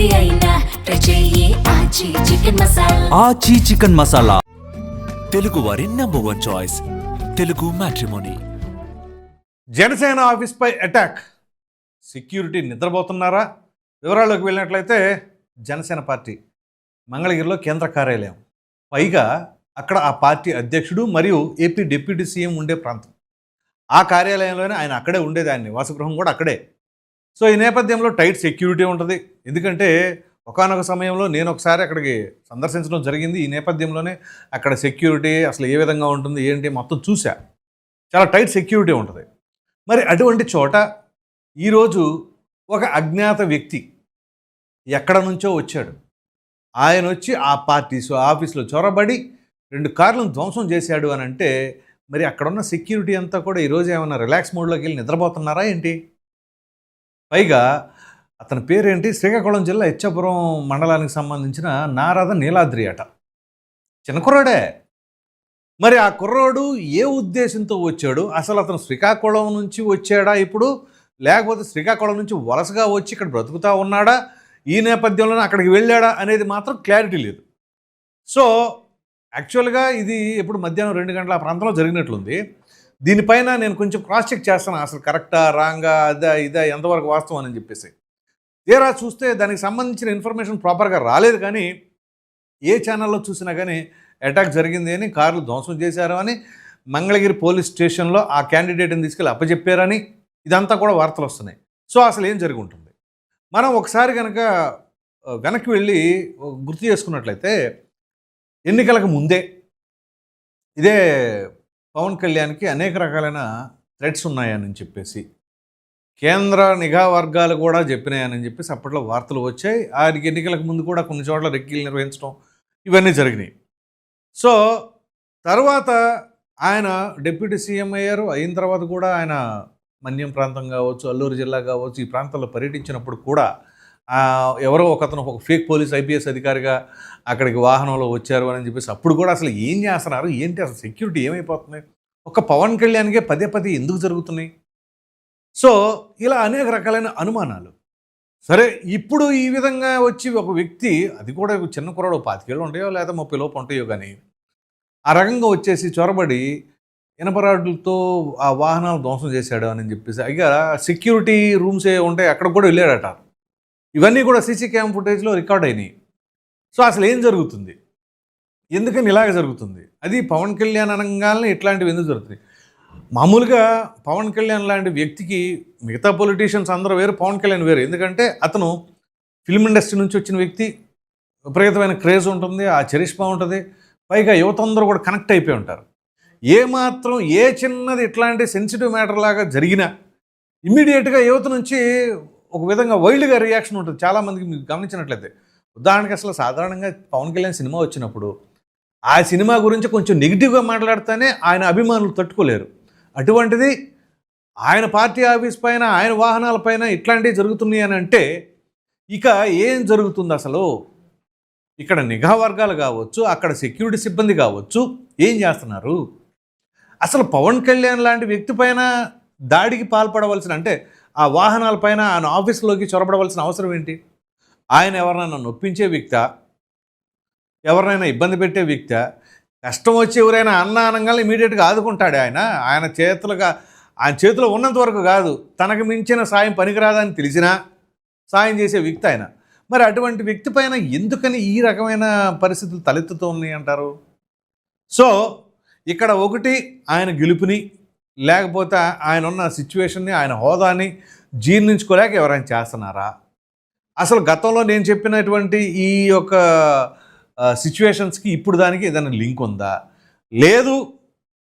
ఏది అయినా ట్రై చెయ్యి ఆచి చికెన్ మసాలా. ఆచి చికెన్ మసాలా, తెలుగు వారి #1 చాయిస్, తెలుగు మ్యాట్రిమోనీ. జనసేన ఆఫీస్పై అటాక్, సెక్యూరిటీ నిద్రపోతున్నారా? వివరాల్లోకి వెళ్ళినట్లయితే జనసేన పార్టీ మంగళగిరిలో కేంద్ర కార్యాలయం, పైగా అక్కడ ఆ పార్టీ అధ్యక్షుడు మరియు ఏపీ డిప్యూటీ సీఎం ఉండే ప్రాంతం. ఆ కార్యాలయంలోనే ఆయన అక్కడే ఉండేది, ఆయన నివాసగృహం కూడా అక్కడే. సో ఈ నేపథ్యంలో టైట్ సెక్యూరిటీ ఉంటుంది. ఎందుకంటే ఒకానొక సమయంలో నేను ఒకసారి అక్కడికి సందర్శించడం జరిగింది. ఈ నేపథ్యంలోనే అక్కడ సెక్యూరిటీ అసలు ఏ విధంగా ఉంటుంది ఏంటి మొత్తం చూసా. చాలా టైట్ సెక్యూరిటీ ఉంటుంది. మరి అటువంటి చోట ఈరోజు ఒక అజ్ఞాత వ్యక్తి ఎక్కడ నుంచో వచ్చాడు. ఆయన వచ్చి ఆ పార్టీ ఆఫీస్లో చొరబడి 2 కార్లను ధ్వంసం చేశాడు అని అంటే, మరి అక్కడున్న సెక్యూరిటీ అంతా కూడా ఈరోజు ఏమైనా రిలాక్స్ మోడ్లోకి వెళ్ళి నిద్రపోతున్నారా ఏంటి? పైగా అతని పేరేంటి, శ్రీకాకుళం జిల్లా ఇచ్చాపురం మండలానికి సంబంధించిన నారద నీలాద్రి అట. చిన్న కుర్రాడే. మరి ఆ కుర్రోడు ఏ ఉద్దేశంతో వచ్చాడు? అసలు అతను శ్రీకాకుళం నుంచి వచ్చాడా ఇప్పుడు, లేకపోతే శ్రీకాకుళం నుంచి వలసగా వచ్చి ఇక్కడ బ్రతుకుతా ఉన్నాడా, ఈ నేపథ్యంలోనే అక్కడికి వెళ్ళాడా అనేది మాత్రం క్లారిటీ లేదు. సో యాక్చువల్గా ఇది ఎప్పుడు మధ్యాహ్నం 2 గంటల ఆ ప్రాంతంలో జరిగినట్లుంది. దీనిపైన నేను కొంచెం క్రాస్ చెక్ చేస్తాను, అసలు కరెక్టా రాంగా అదా ఇదా ఎంతవరకు వాస్తవం అని చెప్పేసి. తీరా చూస్తే దానికి సంబంధించిన ఇన్ఫర్మేషన్ ప్రాపర్గా రాలేదు. కానీ ఏ ఛానల్లో చూసినా కానీ అటాక్ జరిగింది అని, కార్లు ధ్వంసం చేశారు అని, మంగళగిరి పోలీస్ స్టేషన్లో ఆ క్యాండిడేట్ని తీసుకెళ్ళి అప్పచెప్పారని, ఇదంతా కూడా వార్తలు వస్తున్నాయి. సో అసలు ఏం జరిగి ఉంటుంది? మనం ఒకసారి కనుక వెనక్కి వెళ్ళి గుర్తు చేసుకున్నట్లయితే, ఎన్నికలకు ముందే ఇదే పవన్ కళ్యాణ్కి అనేక రకాలైన థ్రెట్స్ ఉన్నాయని చెప్పేసి కేంద్ర నిఘా వర్గాలు కూడా చెప్పినాయని చెప్పేసి అప్పట్లో వార్తలు వచ్చాయి. ఆయనకి ఎన్నికలకు ముందు కూడా కొన్ని చోట్ల రెక్కీలు నిర్వహించడం ఇవన్నీ జరిగినాయి. సో తర్వాత ఆయన డిప్యూటీ సీఎం అయ్యారు. అయిన తర్వాత కూడా ఆయన మన్యం ప్రాంతం కావచ్చు, అల్లూరు జిల్లా కావచ్చు, ఈ ప్రాంతాల్లో పర్యటించినప్పుడు కూడా ఎవరో ఒకతను ఒక ఫేక్ పోలీస్ ఐపీఎస్ అధికారిగా అక్కడికి వాహనంలో వచ్చారు అని చెప్పేసి అప్పుడు కూడా అసలు ఏం చేస్తున్నారు ఏంటి, అసలు సెక్యూరిటీ ఏమైపోతుంది, ఒక పవన్ కళ్యాణ్కే పదే ఎందుకు జరుగుతున్నాయి? సో ఇలా అనేక రకాలైన అనుమానాలు. సరే, ఇప్పుడు ఈ విధంగా వచ్చి ఒక వ్యక్తి, అది కూడా చిన్న కుర్రాడు 25 ఏళ్ళు ఉంటాయో లేదా 30 లోపు ఉంటాయో, కానీ ఆ రకంగా వచ్చేసి చొరబడి ఇనపరాడులతో ఆ వాహనాలు ధ్వంసం చేశాడు అని చెప్పేసి, ఇక సెక్యూరిటీ రూమ్స్ ఏ ఉంటాయి అక్కడ కూడా వెళ్ళాడట. ఇవన్నీ కూడా సీసీ క్యామ్ ఫుటేజ్లో రికార్డ్ అయినాయి. సో అసలు ఏం జరుగుతుంది, ఎందుకని ఇలాగ జరుగుతుంది? అది పవన్ కళ్యాణ్ అనగానే ఇట్లాంటివి ఎందుకు జరుగుతుంది? మామూలుగా పవన్ కళ్యాణ్ లాంటి వ్యక్తికి మిగతా పొలిటీషియన్స్ అందరూ వేరు, పవన్ కళ్యాణ్ వేరు. ఎందుకంటే అతను ఫిల్మ్ ఇండస్ట్రీ నుంచి వచ్చిన వ్యక్తి, విపరీతమైన క్రేజ్ ఉంటుంది, ఆ చరిష్మా ఉంటుంది, పైగా యువత అందరూ కూడా కనెక్ట్ అయిపోయి ఉంటారు. ఏమాత్రం ఏ చిన్నది ఇట్లాంటి సెన్సిటివ్ మ్యాటర్ లాగా జరిగినా ఇమ్మీడియట్గా యువత నుంచి ఒక విధంగా వైల్డ్గా రియాక్షన్ ఉంటుంది చాలామందికి. మీకు గమనించినట్లయితే, ఉదాహరణకి అసలు సాధారణంగా పవన్ కళ్యాణ్ సినిమా వచ్చినప్పుడు ఆ సినిమా గురించి కొంచెం నెగిటివ్గా మాట్లాడితేనే ఆయన అభిమానులు తట్టుకోలేరు. అటువంటిది ఆయన పార్టీ ఆఫీస్ పైన, ఆయన వాహనాల పైన ఇట్లాంటివి జరుగుతున్నాయి అని అంటే ఇక ఏం జరుగుతుంది అసలు? ఇక్కడ నిఘా వర్గాలు కావచ్చు, అక్కడ సెక్యూరిటీ సిబ్బంది కావచ్చు, ఏం చేస్తున్నారు? అసలు పవన్ కళ్యాణ్ లాంటి వ్యక్తి పైన దాడికి పాల్పడవలసిన, అంటే ఆ వాహనాలపైన ఆయన ఆఫీస్లోకి చొరబడవలసిన అవసరం ఏంటి? ఆయన ఎవరినైనా నొప్పించే వ్యక్తా, ఎవరినైనా ఇబ్బంది పెట్టే వ్యక్తా? కష్టం వచ్చి ఎవరైనా అనగానే ఇమీడియట్గా ఆదుకుంటాడు ఆయన. ఆయన చేతిలో ఉన్నంత వరకు కాదు, తనకు మించిన సాయం పనికిరాదని తెలిసినా సాయం చేసే వ్యక్తి ఆయన. మరి అటువంటి వ్యక్తి పైన ఎందుకని ఈ రకమైన పరిస్థితులు తలెత్తుతూ ఉన్నాయి అంటారు? సో ఇక్కడ ఒకటి ఆయన గెలుపుని, లేకపోతే ఆయన ఉన్న సిచ్యువేషన్ని, ఆయన హోదాని జీర్ణించుకోలేక ఎవరైనా చేస్తున్నారా? అసలు గతంలో నేను చెప్పినటువంటి ఈ యొక్క సిచ్యువేషన్స్కి ఇప్పుడు దానికి ఏదైనా లింక్ ఉందా? లేదు,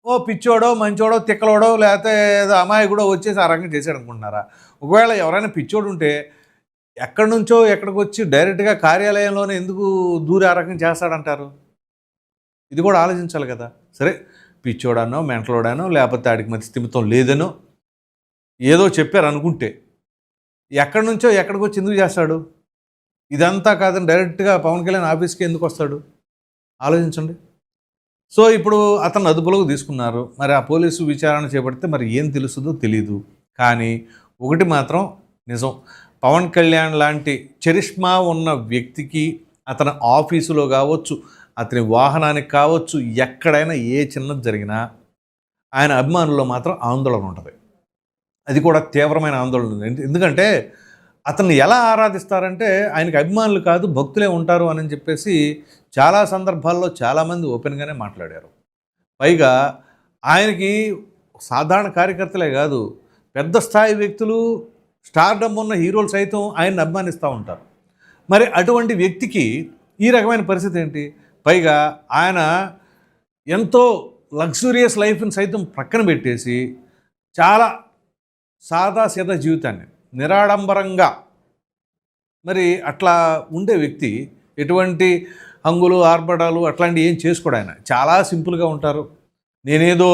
ఓ పిచ్చోడో మంచోడో తిక్కలోడో లేకపోతే ఏదో అమాయకుడో వచ్చేసి ఆ రకంగా చేశాడు అనుకుంటున్నారా? ఒకవేళ ఎవరైనా పిచ్చోడు ఉంటే ఎక్కడి నుంచో ఎక్కడికి వచ్చి డైరెక్ట్గా కార్యాలయంలోనే ఎందుకు దూరి ఆ రకంగా చేస్తాడంటారు? ఇది కూడా ఆలోచించాలి కదా. సరే, పిచ్చోడానో మెంటలోడానో లేకపోతే ఆడికి మంచి స్థిమితం లేదనో ఏదో చెప్పారు అనుకుంటే, ఎక్కడి నుంచో ఎక్కడికి వచ్చి ఎందుకు చేస్తాడు? ఇదంతా కాదని డైరెక్ట్గా పవన్ కళ్యాణ్ ఆఫీస్కి ఎందుకు వస్తాడు? ఆలోచించండి. సో ఇప్పుడు అతను అదుపులోకి తీసుకున్నారు. మరి ఆ పోలీసు విచారణ చేపడితే మరి ఏం తెలుస్తుందో తెలీదు. కానీ ఒకటి మాత్రం నిజం, పవన్ కళ్యాణ్ లాంటి చరిష్మా ఉన్న వ్యక్తికి అతని ఆఫీసులో కావచ్చు, అతని వాహనానికి కావచ్చు, ఎక్కడైనా ఏ చిన్నది జరిగినా ఆయన అభిమానుల్లో మాత్రం ఆందోళన ఉంటుంది. అది కూడా తీవ్రమైన ఆందోళన ఉంది. ఎందుకంటే అతన్ని ఎలా ఆరాధిస్తారంటే ఆయనకి అభిమానులు కాదు భక్తులే ఉంటారు అని చెప్పేసి చాలా సందర్భాల్లో చాలామంది ఓపెన్గానే మాట్లాడారు. పైగా ఆయనకి సాధారణ కార్యకర్తలే కాదు, పెద్ద స్థాయి వ్యక్తులు, స్టార్డమ్ ఉన్న హీరోలు సైతం ఆయన్ని అభిమానిస్తూ ఉంటారు. మరి అటువంటి వ్యక్తికి ఈ రకమైన పరిస్థితి ఏంటి? పైగా ఆయన ఎంతో లగ్జూరియస్ లైఫ్ని సైతం ప్రక్కన పెట్టేసి చాలా సాదాసీదా జీవితాన్ని నిరాడంబరంగా మరి అట్లా ఉండే వ్యక్తి ఎటువంటి హంగులు ఆర్భటాలు అట్లాంటివి ఏం చేసుకోడు. ఆయన చాలా సింపుల్గా ఉంటారు. నేనేదో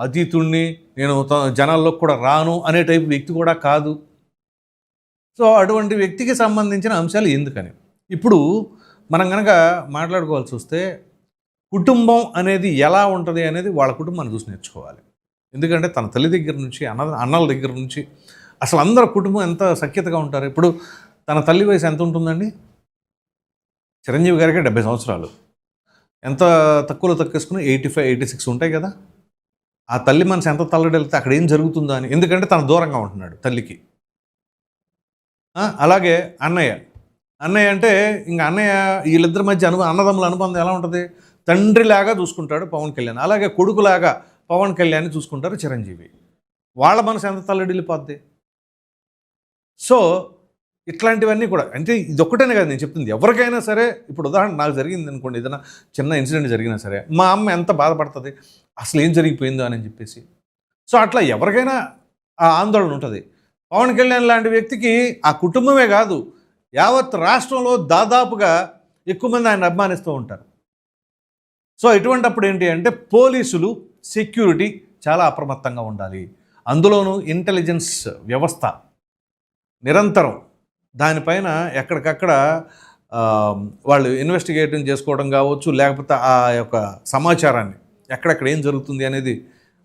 అతీతుణ్ణి, నేను జనాల్లోకి కూడా రాను అనే టైప్ వ్యక్తి కూడా కాదు. సో అటువంటి వ్యక్తికి సంబంధించిన అంశాలు ఎందుకని ఇప్పుడు మనం కనుక మాట్లాడుకోవాల్సి వస్తే కుటుంబం అనేది ఎలా ఉంటుంది అనేది వాళ్ళ కుటుంబాన్ని చూసి నేర్చుకోవాలి. ఎందుకంటే తన తల్లి దగ్గర నుంచి అన్నల దగ్గర నుంచి అసలు అందరూ కుటుంబం ఎంత సఖ్యతగా ఉంటారు. ఇప్పుడు తన తల్లి వయసు ఎంత ఉంటుందండి? చిరంజీవి గారికి 70 సంవత్సరాలు. ఎంత తక్కువలో తక్కువేసుకుని 85, 86 ఉంటాయి కదా. ఆ తల్లి మనసు ఎంత తల్లడెళ్తే అక్కడ ఏం జరుగుతుందో అని. ఎందుకంటే తన దూరంగా ఉంటున్నాడు తల్లికి. అలాగే అన్నయ్య అంటే ఇంకా అన్నయ్య వీళ్ళిద్దరి మధ్య అన్నదమ్ముల అనుబంధం ఎలా ఉంటుంది? తండ్రిలాగా చూసుకుంటాడు పవన్ కళ్యాణ్, అలాగే కొడుకులాగా పవన్ కళ్యాణ్ని చూసుకుంటారు చిరంజీవి. వాళ్ళ మనసు ఎంత తల్లడిల్లిపోద్ది. సో ఇట్లాంటివన్నీ కూడా అంటే ఇదొక్కటేనే కదా నేను చెప్తుంది. ఎవరికైనా సరే ఇప్పుడు ఉదాహరణ నాకు జరిగింది అనుకోండి, ఏదైనా చిన్న ఇన్సిడెంట్ జరిగినా సరే మా అమ్మ ఎంత బాధపడుతుంది అసలు ఏం జరిగిపోయిందో అని చెప్పేసి. సో అట్లా ఎవరికైనా ఆ ఆందోళన ఉంటుంది. పవన్ కళ్యాణ్ లాంటి వ్యక్తికి ఆ కుటుంబమే కాదు, యావత్ రాష్ట్రంలో దాదాపుగా ఎక్కువ మంది ఆయన అభిమానిస్తూ ఉంటారు. సో ఇటువంటప్పుడు ఏంటి అంటే పోలీసులు, సెక్యూరిటీ చాలా అప్రమత్తంగా ఉండాలి. అందులోనూ ఇంటెలిజెన్స్ వ్యవస్థ నిరంతరం దానిపైన ఎక్కడికక్కడ వాళ్ళు ఇన్వెస్టిగేటింగ్ చేసుకోవడం కావచ్చు, లేకపోతే ఆ యొక్క సమాచారాన్ని ఎక్కడెక్కడ ఏం జరుగుతుంది అనేది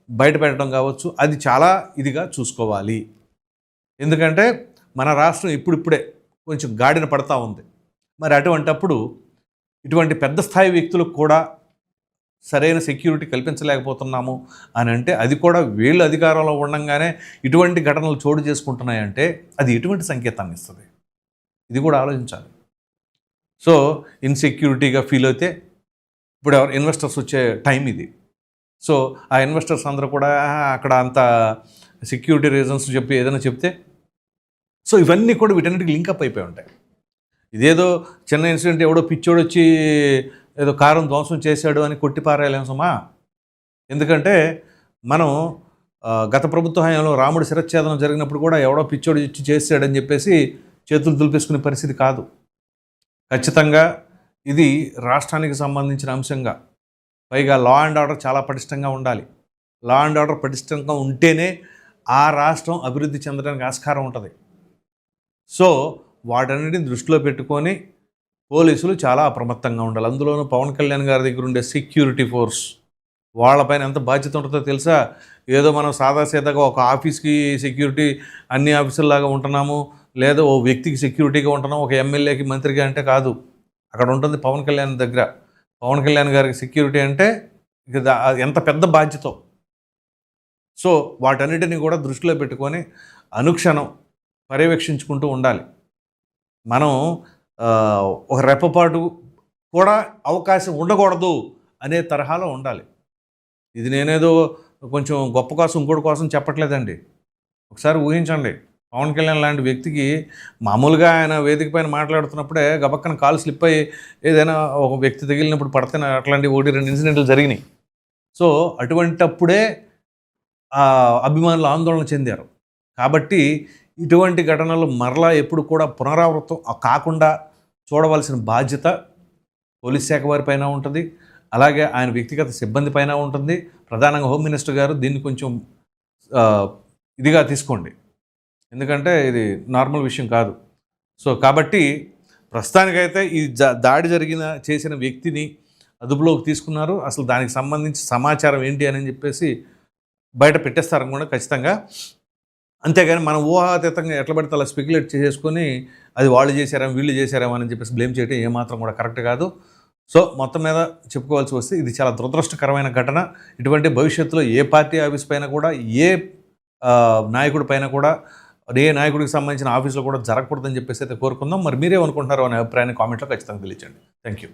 బయట పెట్టడం కావచ్చు, అది చాలా ఇదిగా చూసుకోవాలి. ఎందుకంటే మన రాష్ట్రం ఇప్పుడిప్పుడే కొంచెం గాడిన పడతా ఉంది. మరి అటువంటప్పుడు ఇటువంటి పెద్ద స్థాయి వ్యక్తులకు కూడా సరైన సెక్యూరిటీ కల్పించలేకపోతున్నాము అని అంటే అది కూడా వీళ్ళు అధికారంలో ఉండగానే ఇటువంటి ఘటనలు చోటు చేసుకుంటున్నాయంటే అది ఎటువంటి సంకేతాన్ని ఇస్తుంది? ఇది కూడా ఆలోచించాలి. సో ఇన్సెక్యూరిటీగా ఫీల్ అయితే ఇప్పుడు ఇన్వెస్టర్స్ వచ్చే టైం ఇది. సో ఆ ఇన్వెస్టర్స్ అందరూ కూడా అక్కడ అంత సెక్యూరిటీ రీజన్స్ చెప్పి ఏదైనా చెప్తే సో ఇవన్నీ కూడా వీటన్నిటికి లింకప్ అయిపోయి ఉంటాయి. ఇదేదో చిన్న ఇన్సిడెంట్ ఎవడో పిచ్చోడు వచ్చి ఏదో కారం ధ్వంసం చేశాడు అని కొట్టిపారేయలేం సుమా. ఎందుకంటే మనం గత ప్రభుత్వ హయాంలో రాముడి శిరచ్ఛేదనం జరిగినప్పుడు కూడా ఎవడో పిచ్చోడు ఇచ్చి చేశాడని చెప్పేసి చేతులు దులిపేసుకునే పరిస్థితి కాదు. ఖచ్చితంగా ఇది రాష్ట్రానికి సంబంధించిన అంశంగా, పైగా లా అండ్ ఆర్డర్ చాలా పటిష్టంగా ఉండాలి. లా అండ్ ఆర్డర్ పటిష్టంగా ఉంటేనే ఆ రాష్ట్రం అభివృద్ధి చెందడానికి ఆస్కారం ఉంటుంది. సో వాటన్నిటిని దృష్టిలో పెట్టుకొని పోలీసులు చాలా అప్రమత్తంగా ఉండాలి. అందులోనూ పవన్ కళ్యాణ్ గారి దగ్గర ఉండే సెక్యూరిటీ ఫోర్స్ వాళ్ళపైన ఎంత బాధ్యత ఉంటుందో తెలుసా? ఏదో మనం సాదాసీదాగా ఒక ఆఫీస్కి సెక్యూరిటీ అన్ని ఆఫీసుల్లాగా ఉంటున్నాము, లేదా ఓ వ్యక్తికి సెక్యూరిటీగా ఉంటున్నాం, ఒక ఎమ్మెల్యేకి మంత్రిగా అంటే కాదు. అక్కడ ఉంటుంది పవన్ కళ్యాణ్ దగ్గర. పవన్ కళ్యాణ్ గారికి సెక్యూరిటీ అంటే ఎంత పెద్ద బాధ్యతో. సో వాటన్నిటిని కూడా దృష్టిలో పెట్టుకొని అనుక్షణం పర్యవేక్షించుకుంటూ ఉండాలి. మనం ఒక రెప్పపాటు కూడా అవకాశం ఉండకూడదు అనే తరహాలో ఉండాలి. ఇది నేనేదో కొంచెం గొప్ప కోసం ఇంకోటి కోసం చెప్పట్లేదండి. ఒకసారి ఊహించండి, పవన్ కళ్యాణ్ లాంటి వ్యక్తికి మామూలుగా ఆయన వేదిక పైన మాట్లాడుతున్నప్పుడే గబక్కన కాలు స్లిప్ అయ్యి ఏదైనా ఒక వ్యక్తి తగిలినప్పుడు పడితే అట్లాంటి 1-2 ఇన్సిడెంట్లు జరిగినాయి. సో అటువంటప్పుడే అభిమానులు ఆందోళన చెందారు. కాబట్టి ఇటువంటి ఘటనలు మరలా ఎప్పుడు కూడా పునరావృతం కాకుండా చూడవలసిన బాధ్యత పోలీస్ శాఖ వారిపైన ఉంటుంది, అలాగే ఆయన వ్యక్తిగత సిబ్బంది పైన ఉంటుంది. ప్రధానంగా హోమ్ మినిస్టర్ గారు దీన్ని కొంచెం ఇదిగా తీసుకోండి, ఎందుకంటే ఇది నార్మల్ విషయం కాదు. సో కాబట్టి ప్రస్తుతానికైతే ఈ దాడి చేసిన వ్యక్తిని అదుపులోకి తీసుకున్నారు. అసలు దానికి సంబంధించి సమాచారం ఏంటి అని చెప్పేసి బయట పెట్టేస్తారని కూడా ఖచ్చితంగా అంతేగాని మనం ఊహాతీతంగా ఎట్లా పడితే అలా స్పెక్యులేట్ చేసుకొని అది వాళ్ళు చేశారేమో వీళ్ళు చేశారేమో అని చెప్పేసి బ్లేమ్ చేయడం ఏమాత్రం కూడా కరెక్ట్ కాదు. సో మొత్తం మీద చెప్పుకోవాల్సి వస్తే ఇది చాలా దురదృష్టకరమైన ఘటన. ఇటువంటి భవిష్యత్తులో ఏ పార్టీ ఆఫీస్ పైన కూడా ఏ నాయకుడి పైన కూడా ఏ నాయకుడికి సంబంధించిన ఆఫీసులో కూడా జరగకూడదని చెప్పేసి అయితే కోరుకుందాం. మరి మీరేమనుకుంటున్నారో అనే అభిప్రాయాన్ని కామెంట్లో ఖచ్చితంగా తెలియజేయండి. Thank you.